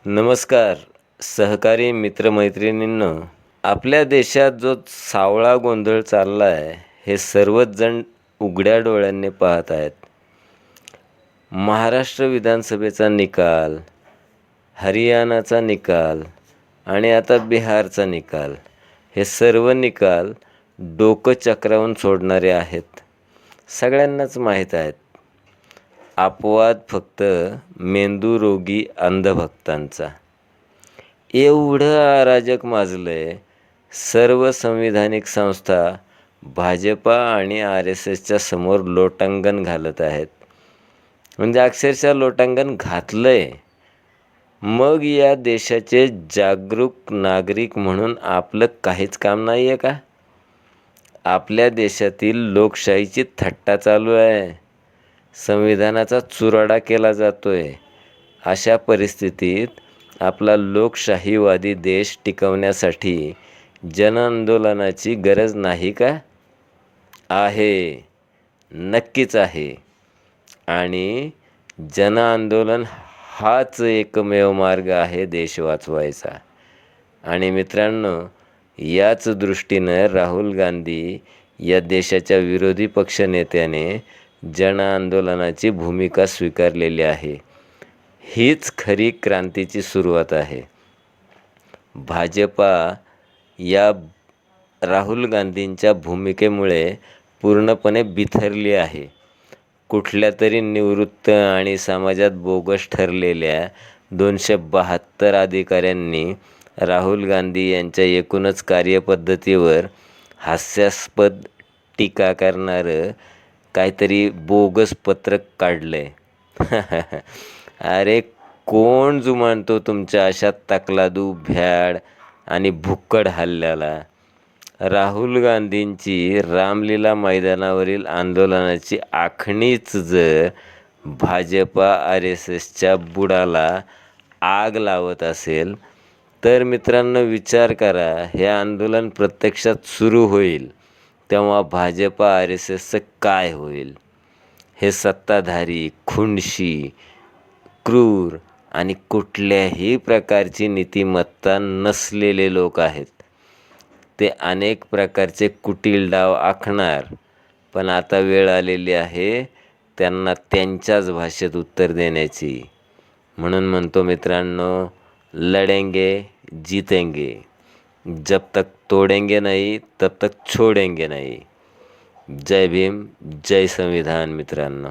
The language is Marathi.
नमस्कार सहकारी मित्रमैत्रिणींनो. आपल्या देशात जो सावळा गोंधळ चालला आहे हे सर्वच जण उघड्या डोळ्यांनी पाहत आहेत. महाराष्ट्र विधानसभेचा निकाल, हरियाणाचा निकाल आणि आता बिहारचा निकाल, हे सर्व निकाल डोकं चक्रावून सोडणारे आहेत. सगळ्यांनाच माहीत आहेत. अपवाद फक्त मेंदूरोगी अंधभक्तांचा. एवढं अराजक माजलंय. सर्व संविधानिक संस्था भाजपा आणि RSSच्या समोर लोटांगण घालत आहेत. म्हणजे अक्षरशः लोटांगण घातलंय. मग या देशाचे जागरूक नागरिक म्हणून आपलं काहीच काम नाही आहे का? आपल्या देशातील लोकशाहीची थट्टा चालू आहे. संविधानाचा चुराडा केला जातोय. अशा परिस्थितीत आपला लोकशाहीवादी देश टिकवण्यासाठी जनआंदोलनाची गरज नाही का? आहे, नक्कीच आहे. आणि जनआंदोलन हाच एकमेव मार्ग आहे देश वाचवायचा. आणि मित्रांनो, याच दृष्टीनं राहुल गांधी या देशाच्या विरोधी पक्षनेत्याने जनआंदोलनाची भूमिका स्वीकारलेली आहे. हीच खरी क्रांतीची सुरुवात आहे. भाजपा या राहुल गांधींच्या भूमिकेमुळे पूर्णपणे बिथरली आहे. कुठल्या तरी निवृत्त आणि समाजात बोगस ठरलेल्या 272 अधिकाऱ्यांनी राहुल गांधी यांच्या एकूणच कार्यपद्धतीवर हास्यास्पद टीका करणारं काहीतरी बोगस पत्रक काढलंय. अरे, कोण जुमानतो तुमच्या अशा तकलादू, भ्याड आणि भुक्कड हल्ल्याला? राहुल गांधींची रामलीला मैदानावरील आंदोलनाची आखणीच जर भाजपा RSSच्या बुडाला आग लावत असेल तर मित्रांनो, विचार करा, हे आंदोलन प्रत्यक्षात सुरू होईल तेव्हा भाजपा RSSचं काय होईल? हे सत्ताधारी, खुंडशी, क्रूर आणि कुठल्याही प्रकारची नीतिमत्ता नसलेले लोक आहेत. ते अनेक प्रकारचे कुटील डाव आखणार, पण आता वेळ आलेली आहे त्यांना त्यांच्याच भाषेत उत्तर देण्याची. म्हणून म्हणतो मित्रांनो, लढेंगे जीतेंगे, जब तक तोडेंगे नहीं तब तक छोडेंगे नहीं. जय भीम, जय संविधान मित्रांनो.